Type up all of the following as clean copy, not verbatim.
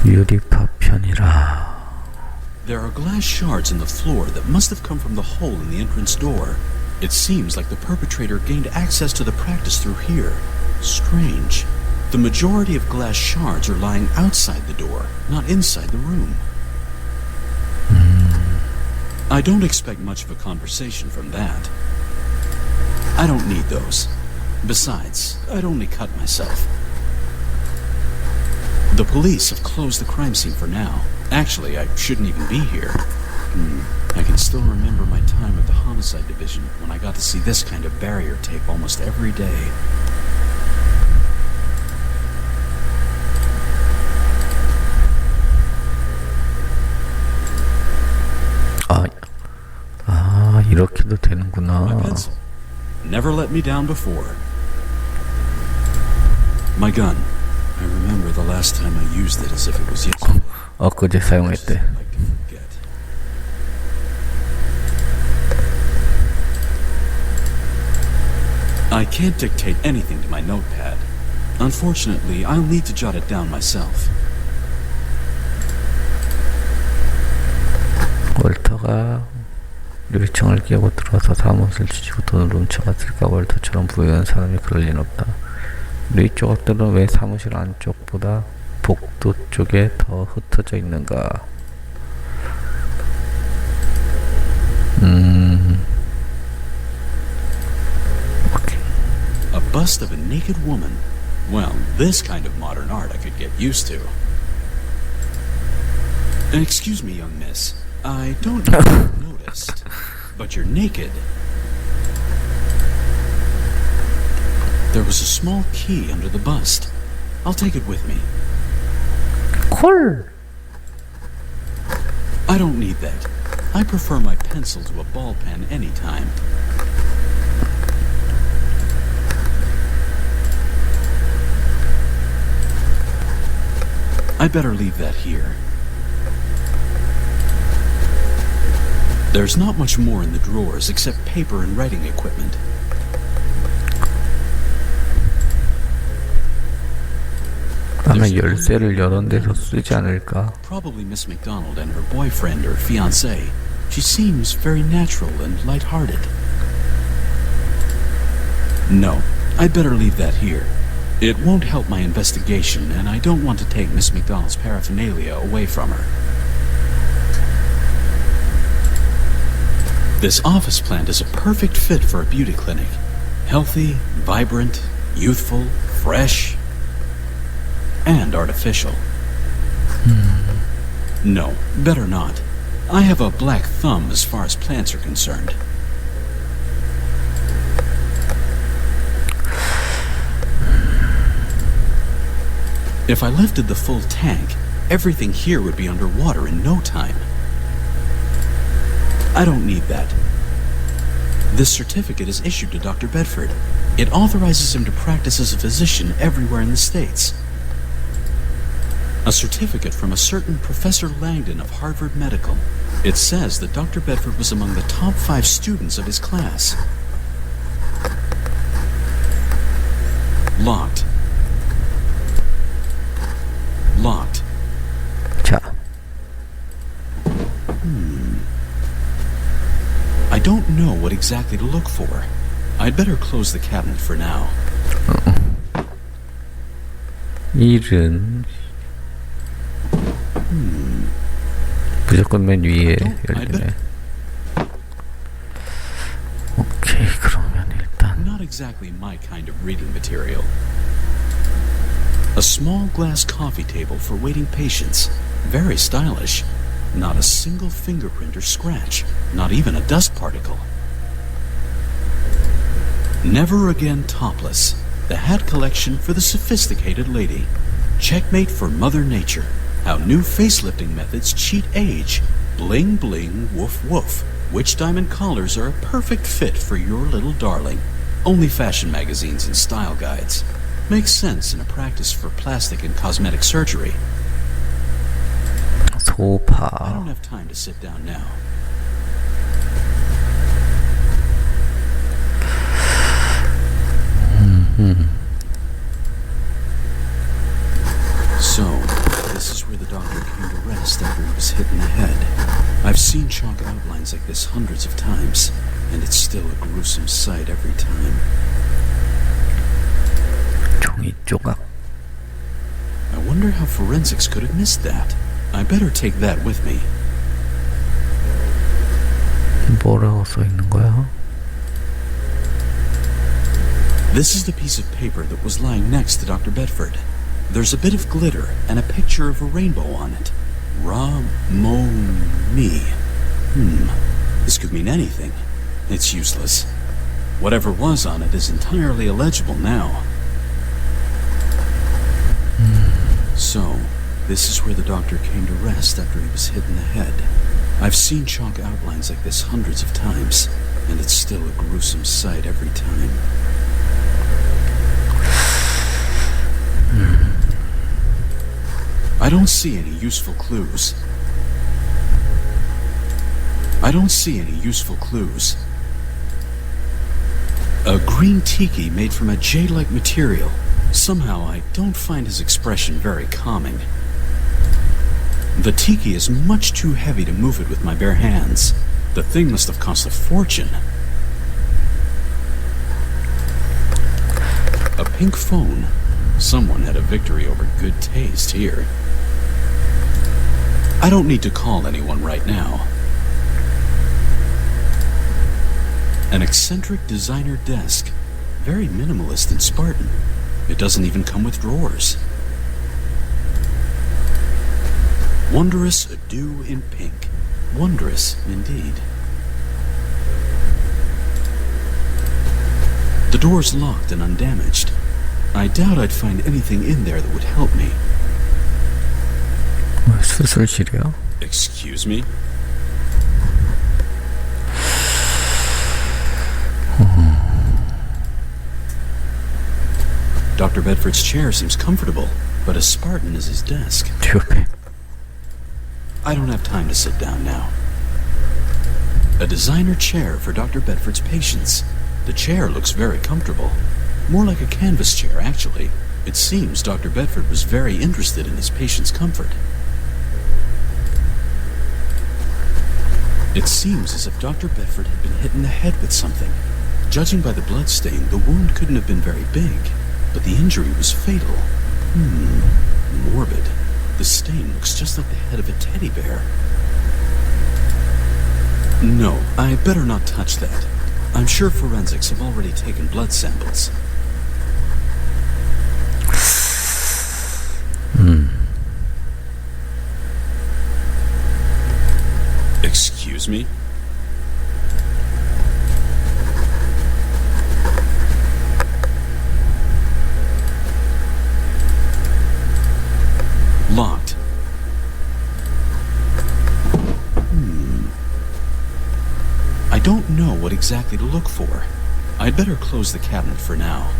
유리파편이라. There are glass shards in the floor that must have come from the hole in the entrance door. It seems like the perpetrator gained access to the practice through here. Strange. The majority of glass shards are lying outside the door, not inside the room. I don't expect much of a conversation from that. I don't need those. Besides, I'd only cut myself. The police have closed the crime scene for now. Actually, I shouldn't even be here. I can still remember my time at the homicide division when I got to see this kind of barrier tape almost every day. 이렇게도 되는구나. My pencil. Never let me down before. My gun. I remember the last time I used it as if it was yesterday. 엊그제 사용했대. I can't dictate anything to my notepad. Unfortunately, I'll need to jot it down myself. 월터가 유리창을 깨고 들어와서 사무실 뒤지고 돈을 훔쳐갔을까? 월터처럼 부유한 사람이 그럴 리는 없다. 유리 조각들은 왜 사무실 안쪽보다 복도 쪽에 더 흩어져 있는가? 오케이. A bust of a naked woman. Well, this kind of modern art I could get used to. Excuse me, young miss. I don't know if you noticed, but you're naked. There was a small key under the bust. I'll take it with me. 콜! I don't need that. I prefer my pencil to a ball pen anytime. I better leave that here. There's not much more in the drawers except paper and writing equipment. 아마 열쇠를 여러 데서 쓰지 않을까? Probably Miss McDonald and her boyfriend or fiancé. She seems very natural and light-hearted. No, I'd better leave that here. It won't help my investigation, and I don't want to take Miss McDonald's paraphernalia away from her. This office plant is a perfect fit for a beauty clinic. Healthy, vibrant, youthful, fresh, and artificial. No, better not. I have a black thumb as far as plants are concerned. If I lifted the full tank, everything here would be underwater in no time. I don't need that. This certificate is issued to Dr. Bedford. It authorizes him to practice as a physician everywhere in the States. A certificate from a certain Professor Langdon of Harvard Medical. It says that Dr. Bedford was among the top 5 students of his class. Locked. Locked. 자. I don't know what exactly to look for. I'd better close the cabinet for now. 일은 무조건 맨 위에 열리네. 오케이, 그러면 일단 Not exactly my kind of reading material. A small glass coffee table for waiting patients. Very stylish. Not a single fingerprint or scratch. Not even a dust particle. Never again topless. The hat collection for the sophisticated lady. Checkmate for Mother Nature. How new facelifting methods cheat age. Bling bling, woof woof. Which diamond collars are a perfect fit for your little darling. Only fashion magazines and style guides. Makes sense in a practice for plastic and cosmetic surgery. I 소파. don't have time to sit down now. So, this is where the doctor came to rest after he was hit in the head. I've seen chalk outlines like this hundreds of times, and it's still a gruesome sight every time. 종이 조각. I wonder how forensics could have missed that. I better take that with me. 뭐라고 써 있는 거야? This is the piece of paper that was lying next to Dr. Bedford. There's a bit of glitter and a picture of a rainbow on it. Ra-mo-me. This could mean anything. It's useless. Whatever was on it is entirely illegible now. So, this is where the doctor came to rest after he was hit in the head. I've seen chalk outlines like this hundreds of times, and it's still a gruesome sight every time. I don't see any useful clues. A green tiki made from a jade-like material. Somehow I don't find his expression very calming. The tiki is much too heavy to move it with my bare hands. The thing must have cost a fortune. A pink phone. Someone had a victory over good taste here. I don't need to call anyone right now. An eccentric designer desk. Very minimalist and Spartan. It doesn't even come with drawers. Wondrous adieu in pink. Wondrous indeed. The door's locked and undamaged. I doubt I'd find anything in there that would help me. 수술실이야? Excuse me? Dr. Bedford's chair seems comfortable, but as Spartan as his desk. I don't have time to sit down now. A designer chair for Dr. Bedford's patients. The chair looks very comfortable. More like a canvas chair, actually. It seems Dr. Bedford was very interested in his patients' comfort. It seems as if Dr. Bedford had been hit in the head with something. Judging by the bloodstain, the wound couldn't have been very big, but the injury was fatal. Morbid. The stain looks just like the head of a teddy bear. No, I better not touch that. I'm sure forensics have already taken blood samples. Excuse me? Locked. I don't know what exactly to look for. I'd better close the cabinet for now.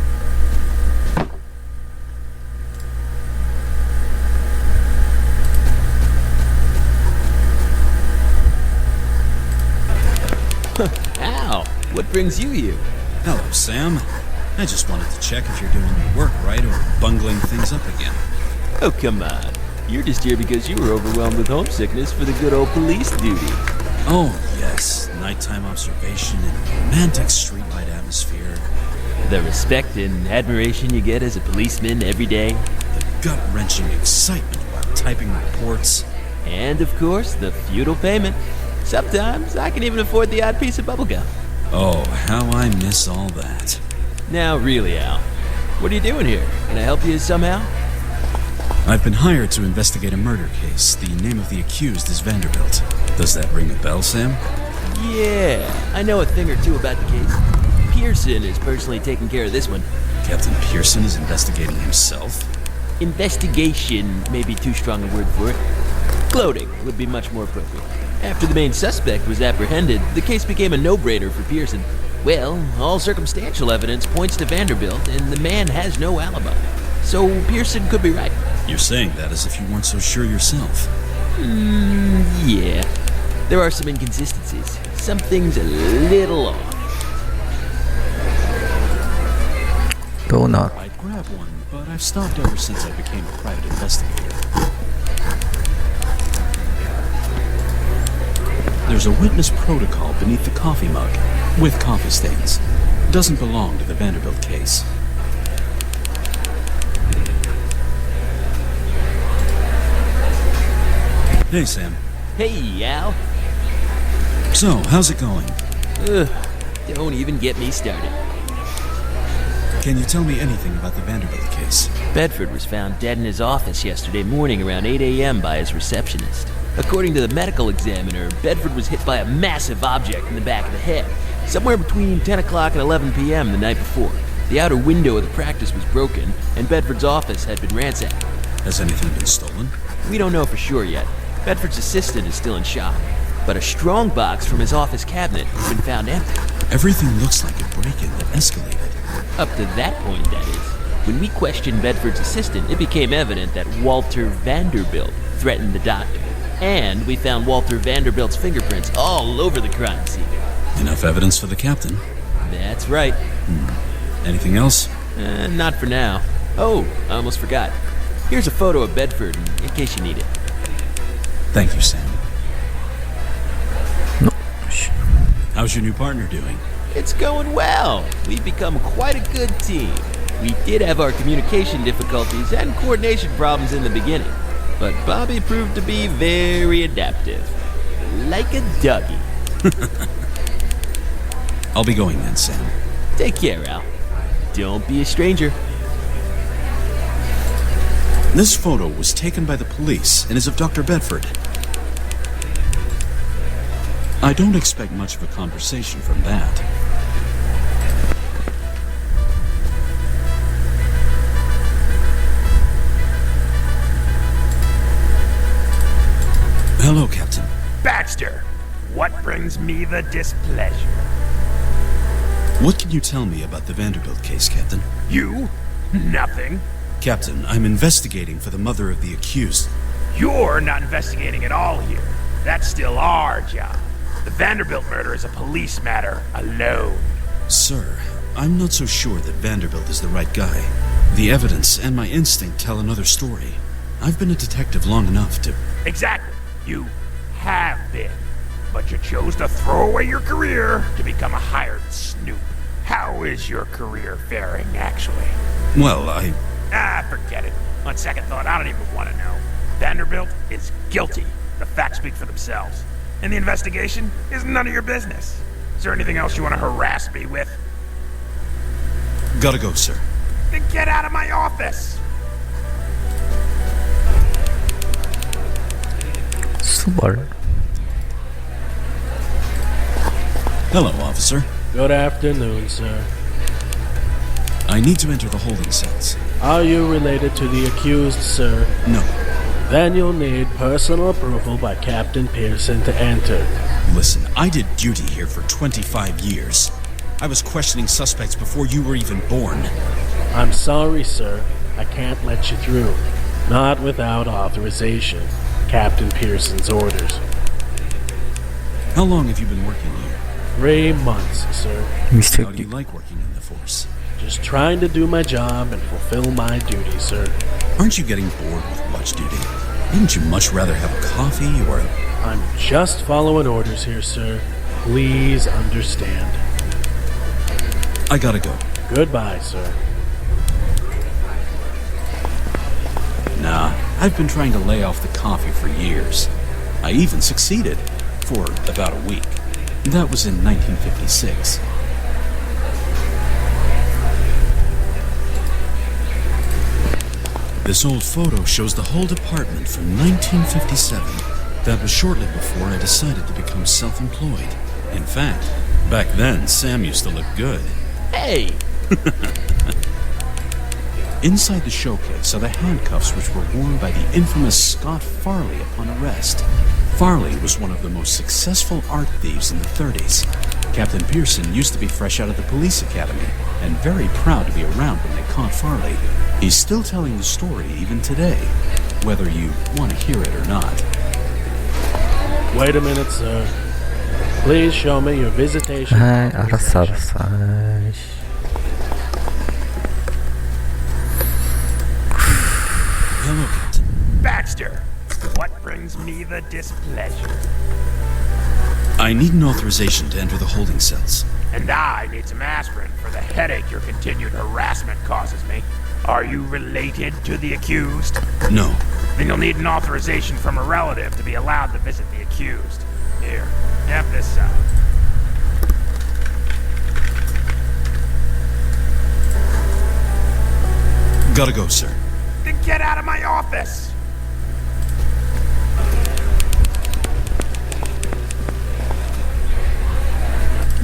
Al, what brings you here? Hello, Sam. I just wanted to check if you're doing your work right or bungling things up again. Oh, come on. You're just here because you were overwhelmed with homesickness for the good old police duty. Oh, yes. Nighttime observation and romantic streetlight atmosphere. The respect and admiration you get as a policeman every day. The gut-wrenching excitement while typing reports. And, of course, the feudal payment. Sometimes I can even afford the odd piece of bubblegum. Oh, how I miss all that. Now, really, Al, what are you doing here? Can I help you somehow? I've been hired to investigate a murder case. The name of the accused is Vanderbilt. Does that ring a bell, Sam? Yeah, I know a thing or two about the case. Pearson is personally taking care of this one. Captain Pearson is investigating himself? Investigation may be too strong a word for it. Gloating would be much more appropriate. After the main suspect was apprehended, the case became a no-brainer for Pearson. Well, all circumstantial evidence points to Vanderbilt, and the man has no alibi. So Pearson could be right. You're saying that as if you weren't so sure yourself. Yeah. There are some inconsistencies. Something's a little off. donut. I'd grab one, but I've stopped ever since I became a private investigator. There's a witness protocol beneath the coffee mug, with coffee stains. Doesn't belong to the Vanderbilt case. Hey, Sam. Hey, Al. So, how's it going? Ugh, don't even get me started. Can you tell me anything about the Vanderbilt case? Bedford was found dead in his office yesterday morning around 8 a.m. by his receptionist. According to the medical examiner, Bedford was hit by a massive object in the back of the head, somewhere between 10 o'clock and 11 p.m. the night before. The outer window of the practice was broken, and Bedford's office had been ransacked. Has anything been stolen? We don't know for sure yet. Bedford's assistant is still in shock, but a strong box from his office cabinet has been found empty. Everything looks like a break-in that escalated. Up to that point, that is. When we questioned Bedford's assistant, it became evident that Walter Vanderbilt threatened the doctor. And we found Walter Vanderbilt's fingerprints all over the crime scene. Enough evidence for the captain. That's right. Anything else? Not for now. Oh, I almost forgot. Here's a photo of Bedford in case you need it. Thank you, Sam. No. How's your new partner doing? It's going well. We've become quite a good team. We did have our communication difficulties and coordination problems in the beginning, but Bobby proved to be very adaptive. Like a Dougie. I'll be going then, Sam. Take care, Al. Don't be a stranger. This photo was taken by the police and is of Dr. Bedford. I don't expect much of a conversation from that. Hello, Captain. Baxter, what brings me the displeasure? What can you tell me about the Vanderbilt case, Captain? You? Nothing. Captain, I'm investigating for the mother of the accused. You're not investigating at all here. That's still our job. The Vanderbilt murder is a police matter alone. Sir, I'm not so sure that Vanderbilt is the right guy. The evidence and my instinct tell another story. I've been a detective long enough to... Exactly. You have been. But you chose to throw away your career to become a hired snoop. How is your career faring, actually? Well, Forget it. On second thought, I don't even want to know. Vanderbilt is guilty. The facts speak for themselves. And the investigation is none of your business. Is there anything else you want to harass me with? Gotta go, sir. Then get out of my office! 수벌. Hello, officer. Good afternoon, sir. I need to enter the holding cells. Are you related to the accused, sir? No. Then you'll need personal approval by Captain Pearson to enter. Listen, I did duty here for 25 years. I was questioning suspects before you were even born. I'm sorry, sir. I can't let you through. Not without authorization. Captain Pearson's orders. How long have you been working here? 3 months, sir. How do you like working in the force? Just trying to do my job and fulfill my duty, sir. Aren't you getting bored with watch duty? Wouldn't you much rather have a coffee or a... I'm just following orders here, sir. Please understand. I gotta go. Goodbye, sir. Nah, I've been trying to lay off the coffee for years. I even succeeded. For about a week. That was in 1956. This old photo shows the whole department from 1957. That was shortly before I decided to become self-employed. In fact, back then, Sam used to look good. Hey! Inside the showcase are the handcuffs which were worn by the infamous Scott Farley upon arrest. Farley was one of the most successful art thieves in the 30s. Captain Pearson used to be fresh out of the police academy and very proud to be around when they caught Farley. He's still telling the story even today, whether you want to hear it or not. Wait a minute, sir. Please show me your visitation. 아이, 알았어. 아이씨. Hello, Captain. Baxter, what brings me the displeasure? I need an authorization to enter the holding cells. And I need some aspirin for the headache your continued harassment causes me. Are you related to the accused? No. Then you'll need an authorization from a relative to be allowed to visit the accused. Here, have this side. Gotta go, sir. Then get out of my office!